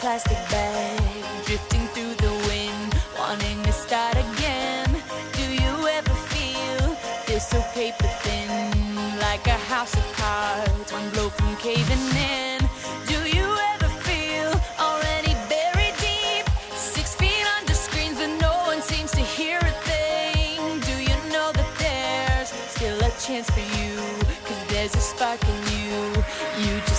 plastic bag, drifting through the wind, wanting to start again. Do you ever feel so paper thin, like a house of cards, one blow from caving in? Do you ever feel already buried deep, 6 feet under screens but no one seems to hear a thing? Do you know that there's still a chance for you, 'cause there's a spark in you? You just